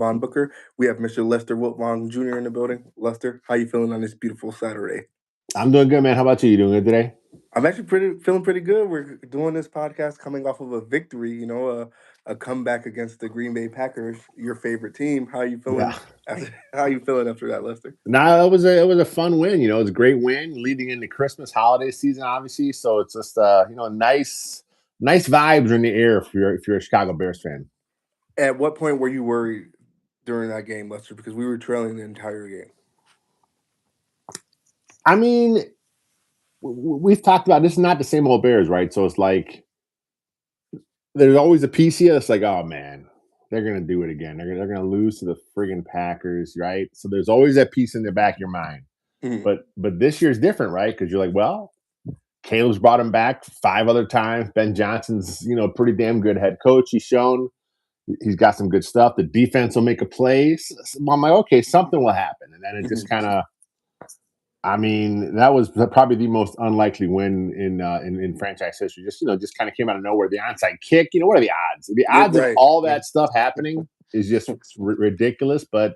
Von Booker. We have Mr. Lester Wiltfong Jr. in the building. Lester, how you feeling on this beautiful Saturday? I'm doing good, man. How about you? You doing good today? I'm actually feeling pretty good. We're doing this podcast coming off of a victory, a comeback against the Green Bay Packers, your favorite team. How are you Yeah. feeling after how you feeling after that, Lester? No, it was a fun win. It was a great win leading into Christmas holiday season, obviously. So it's just nice vibes are in the air if you're a Chicago Bears fan. At what point were you worried during that game, Lester? Because we were trailing the entire game. I mean, we've talked about this is not the same old Bears, right? So it's like there's always a piece here that's like, oh man, they're gonna do it again. They're gonna lose to the friggin' Packers, right? So there's always that piece in the back of your mind. Mhm. But this year's different, right? Because you're like, well, Caleb's brought him back 5 other times. Ben Johnson's, pretty damn good head coach. He's shown he's got some good stuff. The defense will make a play. So I'm like, okay, something will happen. And then it just Mhm. kind of, I mean, that was probably the most unlikely win in franchise history. Just kind of came out of nowhere. The onside kick. What are the odds? The Yeah, odds of right. all that stuff happening is just ridiculous. But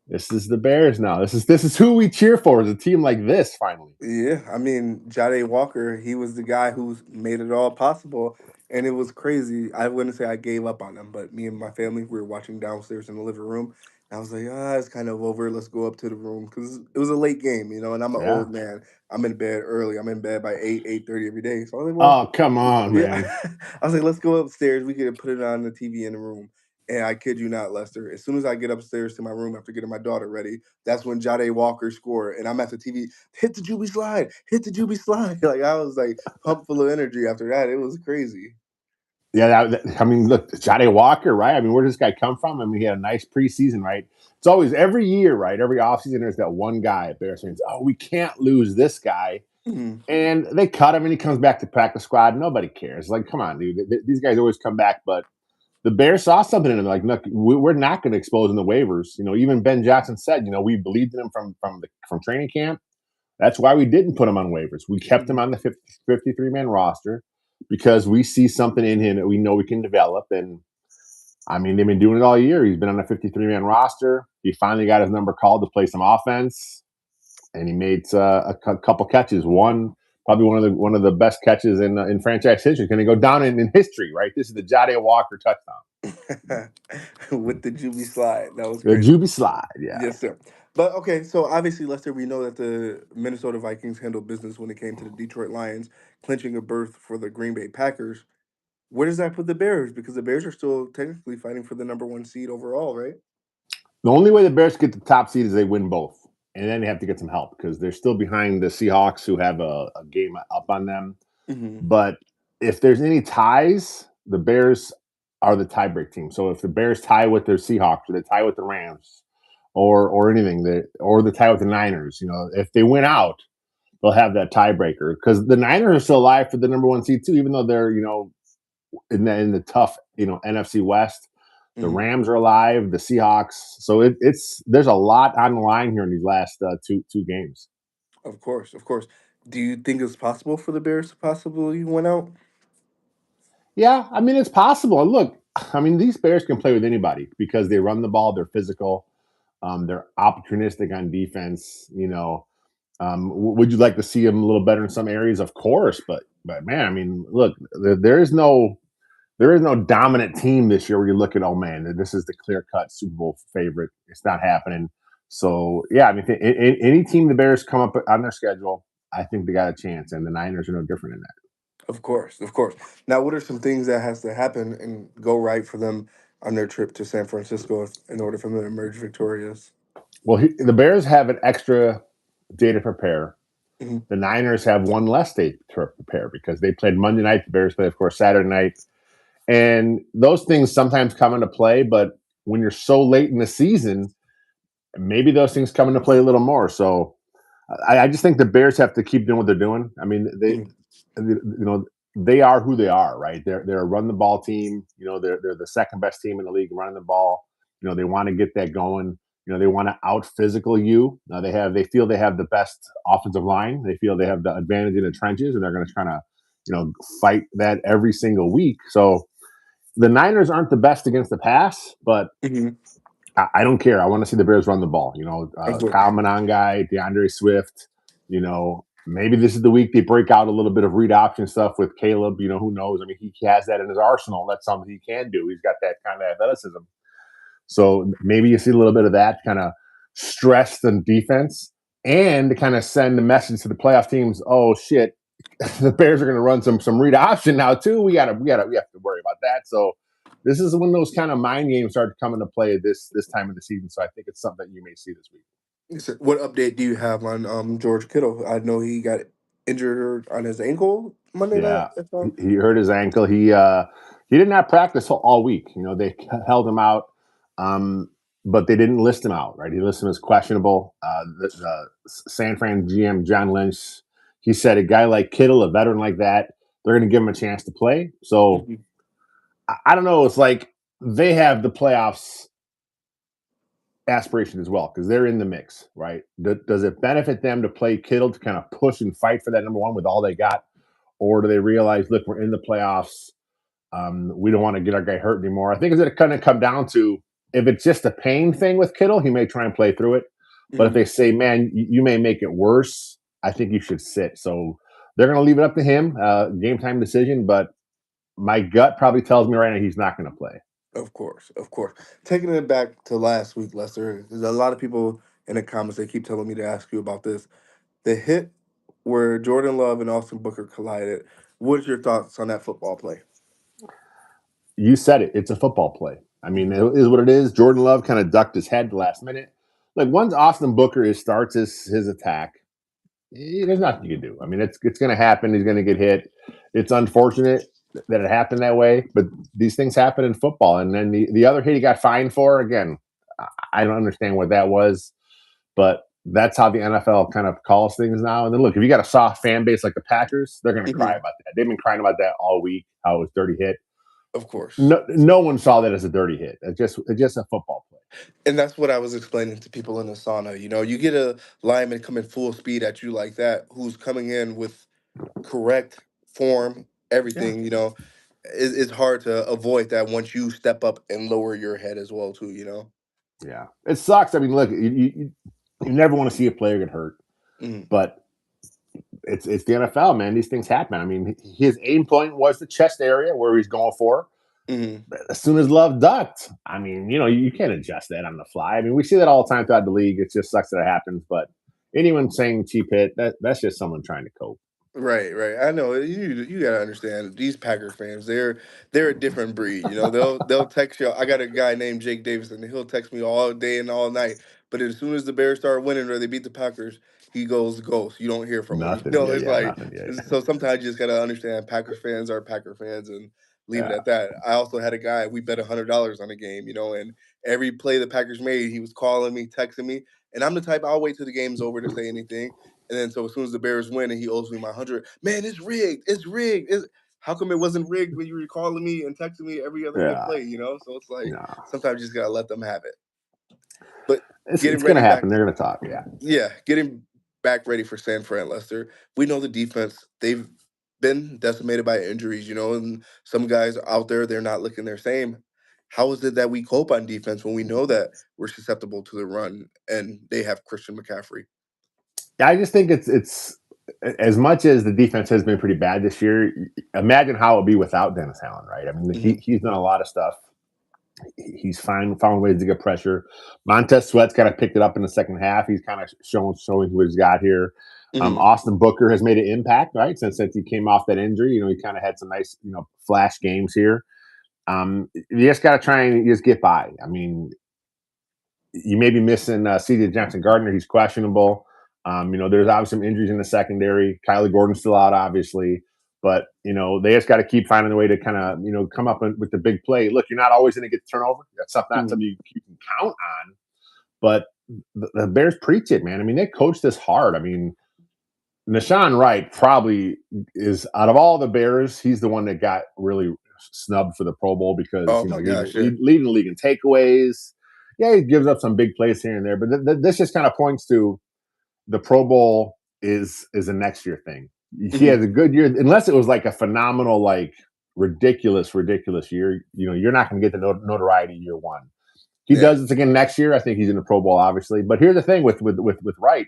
this is the Bears now. This is who we cheer for, is a team like this. Finally. Yeah, I mean, Jade Walker, he was the guy who made it all possible, and it was crazy. I wouldn't say I gave up on him, but me and my family, we were watching downstairs in the living room, and I was like, it's kind of over. Let's go up to the room because it was a late game, and I'm an Yeah. old man. I'm in bed early. I'm in bed by 8:30 every day. So I was like, well, Oh, come on, yeah. man. I was like, let's go upstairs. We could put it on the TV in the room. And I kid you not, Lester. As soon as I get upstairs to my room after getting my daughter ready, that's when Jade Walker scored, and I'm at the TV. Hit the Juby slide, hit the Juby slide. Like I was like pumped full of energy after that. It was crazy. Yeah, I mean, look, Jade Walker, right? I mean, where does this guy come from? I mean, he had a nice preseason, right? It's always every year, right? Every offseason, there's that one guy at Bears fans. Oh, we can't lose this guy, Mhm. and they cut him, and he comes back to practice squad. Nobody cares. Like, come on, dude. These guys always come back, but the Bears saw something in him. Like, look, we're not going to expose in the waivers. Even Ben Johnson said, we believed in him from training camp. That's why we didn't put him on waivers. We kept him Mhm. on the 53-man roster because we see something in him that we know we can develop. And I mean, they've been doing it all year. He's been on a 53-man roster. He finally got his number called to play some offense, and he made a couple catches. One, probably one of the best catches in franchise history. Going to go down in history, right? This is the Jade Walker touchdown, With the Juby slide, that was the crazy. Juby slide. Yeah. Yes, sir. But okay, so obviously, Lester, we know that the Minnesota Vikings handled business when it came to the Detroit Lions clinching a berth for the Green Bay Packers. Where does that put the Bears? Because the Bears are still technically fighting for the number one seed overall, right? The only way the Bears get the top seed is they win both. And then they have to get some help because they're still behind the Seahawks, who have a game up on them. Hmm. But if there's any ties, the Bears are the tiebreak team. So if the Bears tie with their Seahawks, or they tie with the Rams, or anything, or the tie with the Niners, if they win out, they'll have that tiebreaker because the Niners are still alive for the number one seed too, even though they're in the tough NFC West. The Hmm. Rams are alive, the Seahawks. So it's there's a lot on the line here in these last two games. Of course, of course. Do you think it's possible for the Bears to possibly win out? Yeah, I mean it's possible. And look, I mean these Bears can play with anybody because they run the ball, they're physical, they're opportunistic on defense. Would you like to see them a little better in some areas? Of course, but man, I mean, look, there is no dominant team this year where you look at, oh man, this is the clear cut Super Bowl favorite. It's not happening. So yeah, I mean, any team the Bears come up on their schedule, I think they got a chance, and the Niners are no different in that. Of course, of course. Now, what are some things that has to happen and go right for them on their trip to San Francisco in order for them to emerge victorious? Well, the Bears have an extra day to prepare. Mhm. The Niners have one less day to prepare because they played Monday night. The Bears play, of course, Saturday night. And those things sometimes come into play, but when you're so late in the season, maybe those things come into play a little more. So I just think the Bears have to keep doing what they're doing. I mean, Mhm. they are who they are, right? They're a run the ball team. They're the second best team in the league running the ball. They want to get that going. They want to out physical you. They feel they have the best offensive line. They feel they have the advantage in the trenches, and they're going to try to fight that every single week. So the Niners aren't the best against the pass, but Mhm. I don't care. I want to see the Bears run the ball. Of Kyle course. Monangai, DeAndre Swift. Maybe this is the week they break out a little bit of read option stuff with Caleb. Who knows? I mean, he has that in his arsenal. That's something he can do. He's got that kind of athleticism. So maybe you see a little bit of that kind of stress the defense and to kind of send the message to the playoff teams. Oh shit, the Bears are going to run some read option now too. We have to worry about that. So this is when those kind of mind games start to come into play this time of the season. So I think it's something that you may see this week. So what update do you have on George Kittle? I know he got injured on his ankle Monday night. Yeah, he hurt his ankle. He did not practice all week. They held him out, but they didn't list him out. Right, he listed him as questionable. The San Fran GM John Lynch, he said a guy like Kittle, a veteran like that, they're going to give him a chance to play. So Mhm. I don't know. It's like they have the playoffs aspiration as well because they're in the mix, right? Does it benefit them to play Kittle to kind of push and fight for that number one with all they got, or do they realize, look, we're in the playoffs, we don't want to get our guy hurt anymore? I think it's going to kind of come down to if it's just a pain thing with Kittle, he may try and play through it. But if Mhm. they say, man, you may make it worse, I think you should sit. So they're going to leave it up to him, game time decision. But my gut probably tells me right now he's not going to play. Of course, of course. Taking it back to last week, Lester, there's a lot of people in the comments they keep telling me to ask you about this. The hit where Jordan Love and Austin Booker collided. What is your thoughts on that football play? You said it. It's a football play. I mean, Mhm. it is what it is. Jordan Love kind of ducked his head the last minute. Like once Austin Booker starts his attack, there's nothing you can do. I mean, it's going to happen. He's going to get hit. It's unfortunate that it happened that way, but these things happen in football. And then the other hit he got fined for, again, I don't understand what that was, but that's how the NFL kind of calls things now. And then look, if you got a soft fan base like the Packers, they're going to cry Mhm. about that. They've been crying about that all week, how it was dirty hit. Of course. No one saw that as a dirty hit. It's just a football play. And that's what I was explaining to people in the sauna. You get a lineman coming full speed at you like that, who's coming in with correct form, Yeah, everything. It's hard to avoid that once you step up and lower your head as well, too. yeah. It sucks. I mean, look, you never want to see a player get hurt, Hmm. but it's the NFL, man. These things happen. I mean, his aim point was the chest area where he's going for. Hmm. As soon as Love ducked, I mean, you can't adjust that on the fly. I mean, we see that all the time throughout the league. It just sucks that it happens. But anyone saying cheap hit, that's just someone trying to cope. Right, right. I know you gotta understand these Packer fans. They're a different breed. They'll text you. I got a guy named Jake Davison. He'll text me all day and all night. But as soon as the Bears start winning or they beat the Packers, he goes ghost. You don't hear from him. Nothing. Yeah, It's yeah, like nothing. Yeah, so. Sometimes you just gotta understand Packers fans are Packer fans and leave it yeah. at that. I also had a guy we bet $100 on a game. And every play the Packers made, he was calling me, texting me, and I'm the type I'll wait till the game's over to say anything. And then so as soon as the Bears win and he owes me my 100, man, it's rigged. It's rigged. How come it wasn't rigged when you were calling me and texting me every other good Yeah. play? So it's like No. sometimes you just gotta let them have it. But getting It's gonna ready back, happen. They're gonna talk. Yeah. yeah, getting back ready for San Fran, Lester. We know the defense, they've been decimated by injuries, and some guys out there, they're not looking their same. How is it that we cope on defense when we know that we're susceptible to the run and they have Christian McCaffrey? I just think it's as much as the defense has been pretty bad this year. Imagine how it would be without Dennis Allen, right? I mean, Hmm. he's done a lot of stuff. He's found ways to get pressure. Montez Sweat's kind of picked it up in the second half. He's kind of showing what he's got here. Hmm. Austin Booker has made an impact, right? Since he came off that injury, he kind of had some nice, flash games here. You just got to try and just get by. I mean, you may be missing CJ Johnson Gardner. He's questionable. There's obviously some injuries in the secondary. Kylie Gordon's still out, obviously. But, they just got to keep finding a way to kind of, come up with the big play. Look, you're not always going to get the turnover. That's not Hmm. something you can count on. But the Bears preach it, man. I mean, they coach this hard. I mean, Nashawn Wright probably is, out of all the Bears, he's the one that got really snubbed for the Pro Bowl because Oh my he's gosh, yeah. leading the league in takeaways. Yeah, he gives up some big plays here and there, but this just kind of points to the Pro Bowl is a next year thing. He Hmm. has a good year, unless it was like a phenomenal like ridiculous, ridiculous year. You're not going to get the notoriety year one. He Yeah. does this again next year. I think he's in the Pro Bowl, obviously. But here's the thing with Wright.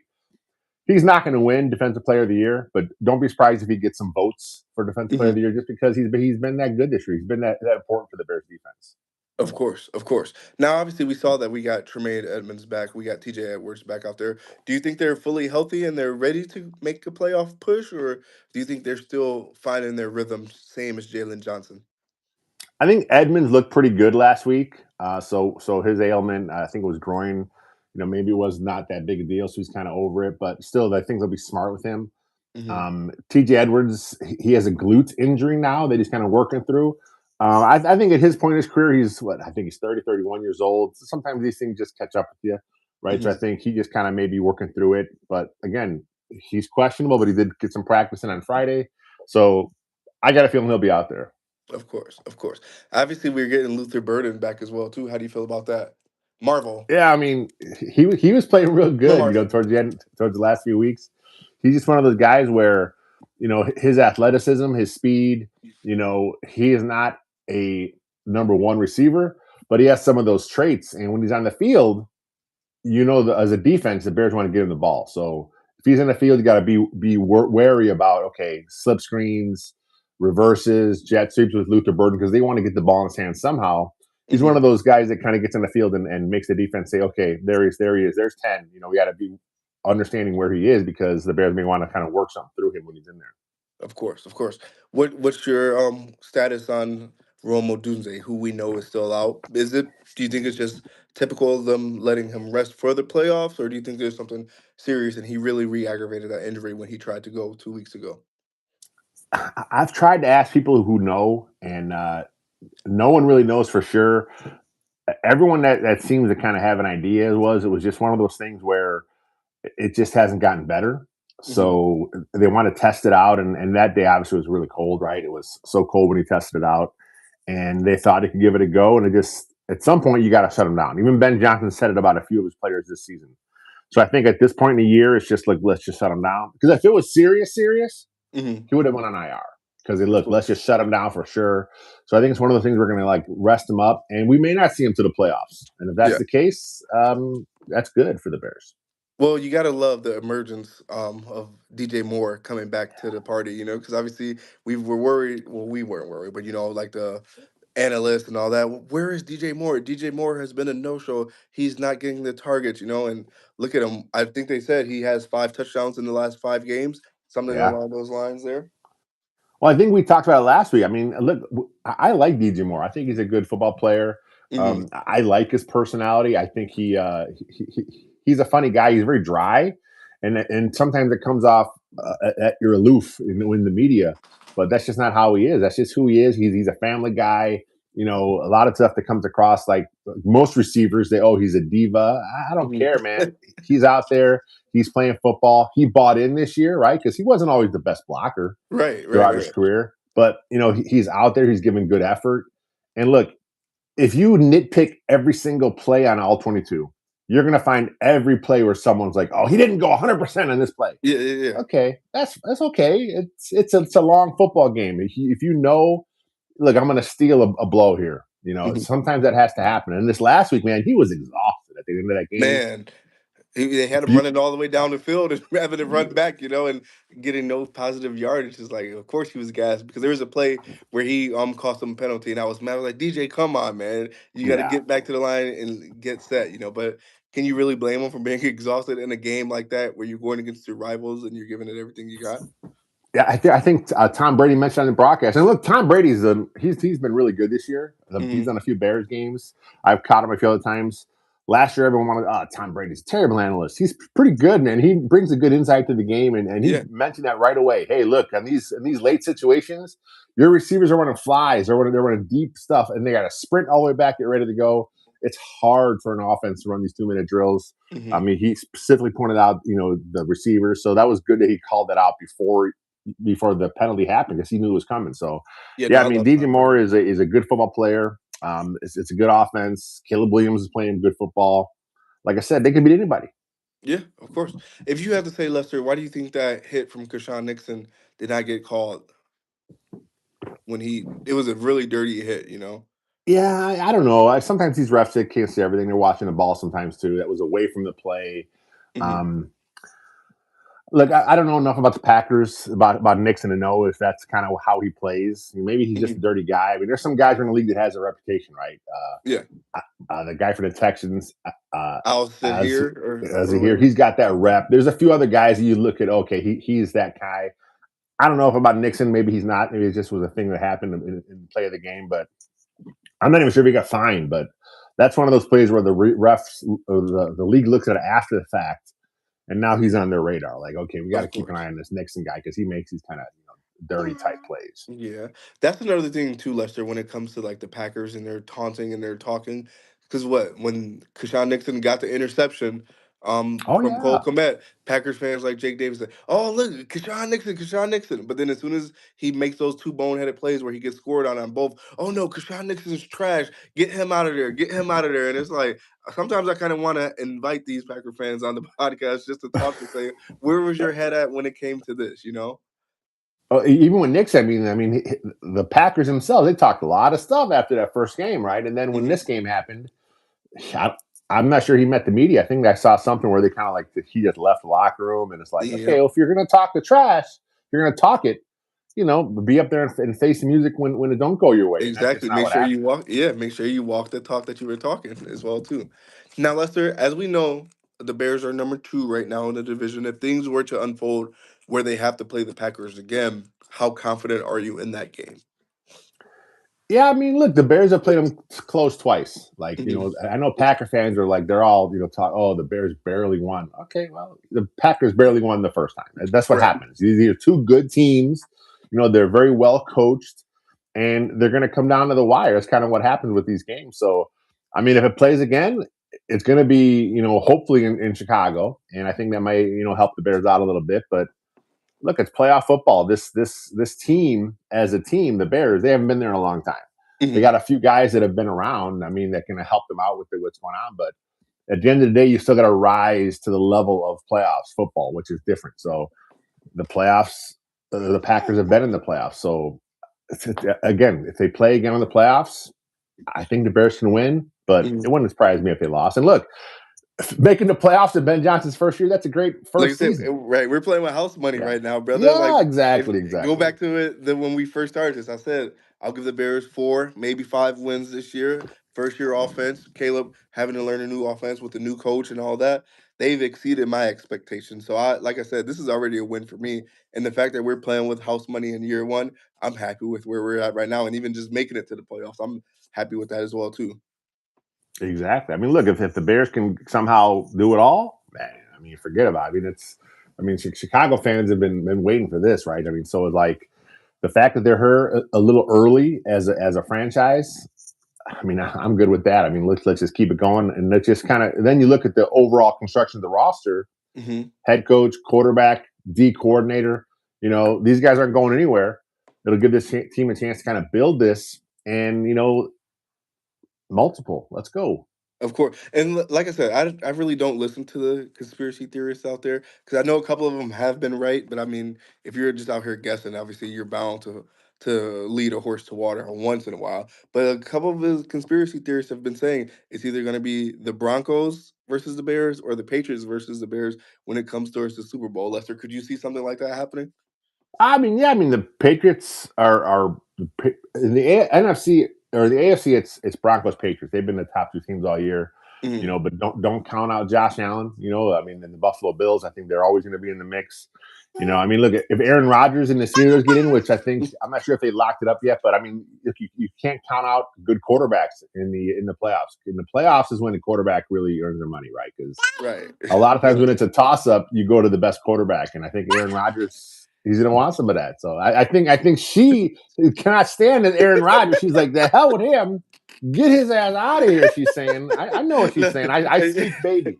He's not going to win Defensive Player of the Year, but don't be surprised if he gets some votes for Defensive Player of Mhm. the Year just because he's been that good this year. He's been that important for the Bears defense. Of course, of course. Now, obviously, we saw that we got Tremaine Edmonds back. We got TJ Edwards back out there. Do you think they're fully healthy and they're ready to make a playoff push, or do you think they're still finding their rhythm, same as Jalen Johnson? I think Edmonds looked pretty good last week. So his ailment, I think it was groin. Maybe it was not that big a deal, so he's kind of over it. But still, I think they'll be smart with him. Hmm. TJ Edwards, he has a glute injury now that he's kind of working through. I think at his point in his career, he's what I think he's 30, 31 years old. So sometimes these things just catch up with you, right? So Hmm. I think he just kind of maybe working through it. But again, he's questionable, but he did get some practice in on Friday. So I got a feeling he'll be out there. Of course, of course. Obviously, we're getting Luther Burden back as well too. How do you feel about that? Marvel, Yeah, I mean, he was playing real no good, Marvel. towards the end, towards the last few weeks. He's just one of those guys where, his athleticism, his speed, he is not a number one receiver, but he has some of those traits. And when he's on the field, as a defense, the Bears want to get him the ball. So if he's in the field, you got to be wary about slip screens, reverses, jet sweeps with Luther Burden because they want to get the ball in his hands somehow. He's one Hmm. of those guys that kind of gets in the field and makes the defense say, okay, there he is, there's 10. We got to be understanding where he is because the Bears may want to kind of work something through him when he's in there. Of course, of course. What's your status on Rome Odunze, who we know is still out? Do you think it's just typical of them letting him rest for the playoffs, or do you think there's something serious and he really re-aggravated that injury when he tried to go 2 weeks ago? I've tried to ask people who know, and no one really knows for sure. Everyone that seems to kind of have an idea it was just one of those things where it just hasn't gotten better. Hmm. So they want to test it out. And that day, obviously, was really cold, right? It was so cold when he tested it out. And they thought he could give it a go. And at some point, you got to shut him down. Even Ben Johnson said it about a few of his players this season. So I think at this point in the year, it's just like, let's just shut him down. Because if it was serious, serious, Hmm. he would have went on IR. Because Of look, let's course. just shut him down for sure. So I think it's one of those things we're going to rest him up, and we may not see him to the playoffs. And if that's Yeah. the case, that's good for the Bears. Well, you gotta love the emergence of DJ Moore coming back to the party, because obviously we were worried. Well, we weren't worried, but like the analysts and all that. Where is DJ Moore? DJ Moore has been a no-show. He's not getting the targets, and look at him. I think they said he has 5 touchdowns in the last 5 games, something Yeah. along those lines. There. Well, I think we talked about it last week. I mean, look, I like DJ Moore. I think he's a good football player. Hmm. I like his personality. I think he's a funny guy. He's very dry, and sometimes it comes off at you're aloof in the media. But that's just not how he is. That's just who he is. He's a family guy. A lot of stuff that comes across like most receivers, he's a diva. I don't Hmm. care, man. He's out there. He's playing football. He bought in this year, right? Because he wasn't always the best blocker Right, right, throughout his right. career. But he's out there. He's giving good effort. And look, if you nitpick every single play on all 22, you're going to find every play where someone's like, "Oh, he didn't go 100% on this play." Yeah, yeah, yeah. Okay, that's okay. It's a long football game. If you know, look, I'm going to steal a blow here. Hmm. Sometimes that has to happen. And this last week, man, he was exhausted at the end of that game. Man, they had him You, running all the way down the field and having to run back, and getting no positive yardage. Is like, of course he was gassed because there was a play where he cost him a penalty, and I was mad. I was like, DJ, come on, man, you got to yeah, get back to the line and get set, But can you really blame him for being exhausted in a game like that where you're going against your rivals and you're giving it everything you got? Yeah, I think Tom Brady mentioned on the broadcast. And look, Tom Brady's he's been really good this year. He's Hmm. done a few Bears games. I've caught him a few other times. Last year, everyone wanted, Tom Brady's a terrible analyst. He's pretty good, man. He brings a good insight to the game, and he Yeah. mentioned that right away. Hey, look, in these late situations, your receivers are running flies, they're running deep stuff, and they got to sprint all the way back, get ready to go. It's hard for an offense to run these 2 minute drills. I Hmm. mean, he specifically pointed out, the receivers. So that was good that he called that out before the penalty happened because he knew it was coming. So, Yeah. No, yeah, I I mean, love DJ Tom Brady. Moore is a good football player. It's a good offense. Caleb Williams is playing good football. Like I said, they can beat anybody. Yeah, of course. If you had to say, Lester, why do you think that hit from Krishan Nixon did not get called? when it was a really dirty hit, you know? Yeah, I don't know. Sometimes these refs they can't see everything. They're watching the ball sometimes too. That was away from the play. Mhm, Um, Look, I don't know enough about the Packers about Nixon to know if that's kind of how he plays. Maybe he's just a mhm. dirty guy. I mean, there's some guys in the league that has a reputation, right? Yeah. The guy for the Texans, I'll sit as here as or a here, whatever. he's got that rep. There's a few other guys that you look at. Okay, he's that guy. I don't know if about Nixon. Maybe he's not. Maybe it just was a thing that happened in the play of the game. But I'm not even sure if he got fined. But that's one of those plays where the refs or the league looks at it after the fact, and now he's on their radar. Like, okay, we got to Of keep an eye course. on this Nixon guy because he makes these kind of dirty type plays. Yeah, that's another thing too, Lester, when it comes to like the Packers and their taunting and their talking. Because what when Kashawn Nixon got the interception Oh from Cole yeah. Kmet, Packers fans like Jake Davis said, "Oh look, Kashawn Nixon, Kashawn Nixon." But then as soon as he makes those two boneheaded plays where he gets scored on both, "Oh no, Kashawn Nixon's trash. Get him out of there. Get him out of there." And it's like sometimes I kind of want to invite these Packer fans on the podcast just to talk to say, "Where was your head at when it came to this?" You know? Even with Nixon, the Packers themselves they talked a lot of stuff after that first game, right? And then when Hmm. this game happened, I, I'm not sure he met the media. I think I saw something where they kind of like he just left the locker room, and it's like, okay, Yep. well, if you're going to talk the trash, you're going to talk it. Be up there and face the music when it don't go your way, and that's just Exactly. not Make what sure you happened. walk. Yeah, make sure you walk the talk that you were talking as well too. Now, Lester, as we know, the Bears are number two right now in the division. If things were to unfold where they have to play the Packers again, how confident are you in that game? Yeah, I mean, look, the Bears have played them close twice. Like, Mhm. I know Packer fans are like, they're all, talk, oh, the Bears barely won. Okay, well, the Packers barely won the first time. That's what Right. happens. These are two good teams. They're very well coached and they're going to come down to the wire. That's kind of what happens with these games. So, I mean, if it plays again, it's going to be, hopefully in Chicago. And I think that might, help the Bears out a little bit. But look, it's playoff football. This team, as a team, the Bears, they haven't been there in a long time. They Mhm. got a few guys that have been around. I mean, that can help them out with what's going on. But at the end of the day, you still got to rise to the level of playoffs football, which is different. So the playoffs, the Packers have been in the playoffs. So again, if they play again in the playoffs, I think the Bears can win. But it Mhm. wouldn't surprise me if they lost. And look, making the playoffs in Ben Johnson's first year, that's a great Like I first said, season. right, we're playing with house money Yeah. right now, brother. Like, Yeah, if exactly, go exactly. back to it, when we first started this, I said I'll give the Bears four, maybe five wins this year. First year offense, Caleb having to learn a new offense with a new coach and all that. They've exceeded my expectations. So like I said, this is already a win for me. And the fact that we're playing with house money in year one, I'm happy with where we're at right now. And even just making it to the playoffs, I'm happy with that as well too. Exactly. I mean, look, if the Bears can somehow do it all, man, I mean, forget about it. I mean, Chicago fans have been waiting for this, right? I mean, so like the fact that they're here a little early as a franchise, I mean, I'm good with that. I mean, let's just keep it going, and let's just kind of. Then you look at the overall construction of the roster: Hmm. head coach, quarterback, D coordinator. These guys aren't going anywhere. It'll give this team a chance to kind of build this, and multiple. Let's go. Of course, and like I said, I really don't listen to the conspiracy theorists out there because I know a couple of them have been right, but I mean, if you're just out here guessing, obviously you're bound to lead a horse to water once in a while. But a couple of the conspiracy theorists have been saying it's either going to be the Broncos versus the Bears or the Patriots versus the Bears when it comes towards the Super Bowl. Lester, could you see something like that happening? I mean, yeah, I mean the Patriots are in the NFC or the AFC. It's Broncos Patriots. They've been the top two teams all year, Hmm. But don't count out Josh Allen. I mean, in the Buffalo Bills, I think they're always going to be in the mix. I mean, look, if Aaron Rodgers and the Steelers get in, which I think I'm not sure if they locked it up yet, but I mean, if you can't count out good quarterbacks in the playoffs. In the playoffs is when the quarterback really earns their money, right? Because Right. a lot of times Yeah. when it's a toss up, you go to the best quarterback, and I think Aaron Rodgers he's going to want some of that. So I think she cannot stand that Aaron Rodgers. She's like the hell with him. Get his ass out of here. She's saying. I know what she's No, saying. I speak baby.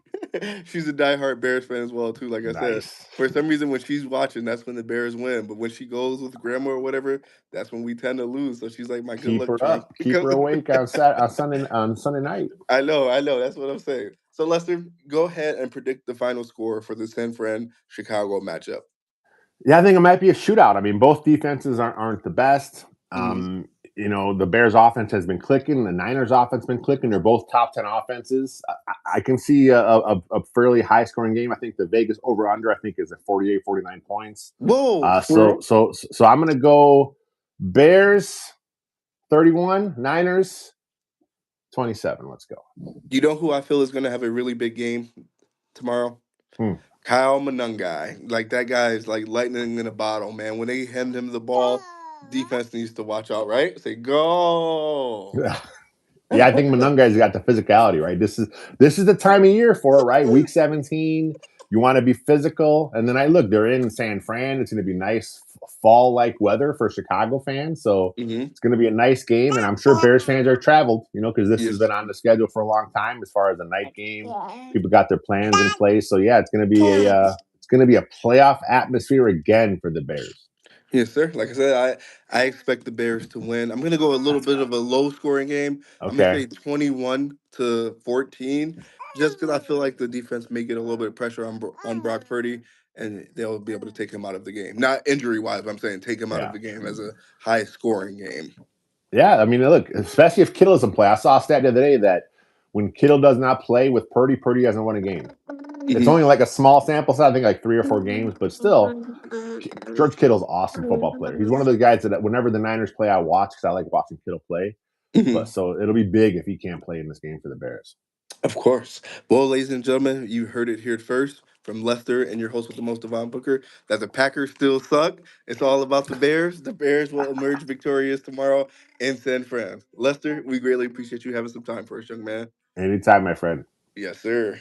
she's a diehard Bears fan as well too. Like I said, Nice. for some reason when she's watching, that's when the Bears win. But when she goes with grandma or whatever, that's when we tend to lose. So she's like my good Keep luck her charm. up. Keep her awake on Sunday night. I know. That's what I'm saying. So Lester, go ahead and predict the final score for the San Fran Chicago matchup. Yeah, I think it might be a shootout. I mean, both defenses aren't the best. Mhm. Um, the Bears offense has been clicking. The Niners offense been clicking. They're both top 10 offenses. I can see a fairly high scoring game. I think the Vegas over under, I think, is at 48, 49 points. Whoa, for So real? so so I'm gonna go Bears 31, Niners 27. Let's go. You know who I feel is gonna have a really big game tomorrow? Hmm. Kyle Monungai. Like that guy is like lightning in a bottle, man. When they hand him the ball, defense needs to watch out, right? Say go. Yeah, I think Monungai's got the physicality, right? This is the time of year for it, right? Week 17. You want to be physical. And then I look, they're in San Fran. It's going to be nice fall-like weather for Chicago fans. So Hmm. it's going to be a nice game. And I'm sure Bears fans are traveled, because this has Yes. been on the schedule for a long time as far as a night game. People got their plans in place. So yeah, it's going to be a playoff atmosphere again for the Bears. Yes, sir. Like I said, I expect the Bears to win. I'm gonna go a little bit of a low scoring game. I'm gonna Okay. say 21-14, just because I feel like the defense may get a little bit of pressure on Brock Purdy, and they'll be able to take him out of the game. Not injury wise, I'm saying take him out of Yeah. the game as a high scoring game. Yeah, I mean, look, especially if Kittle doesn't play. I saw a stat the other day that when Kittle does not play with Purdy, Purdy hasn't won a game. It's Hmm. only like a small sample size, I think like 3 or 4 games, but still, George Kittle's an awesome football player. He's one of those guys that whenever the Niners play, I watch because I like watching Kittle play. But Hmm. so it'll be big if he can't play in this game for the Bears. Of course. Well, ladies and gentlemen, you heard it here first from Lester and your host with the most, Devon Booker, that the Packers still suck. It's all about the Bears. The Bears will emerge victorious tomorrow in San Fran. Lester, we greatly appreciate you having some time for us, young man. Anytime, my friend. Yes, sir.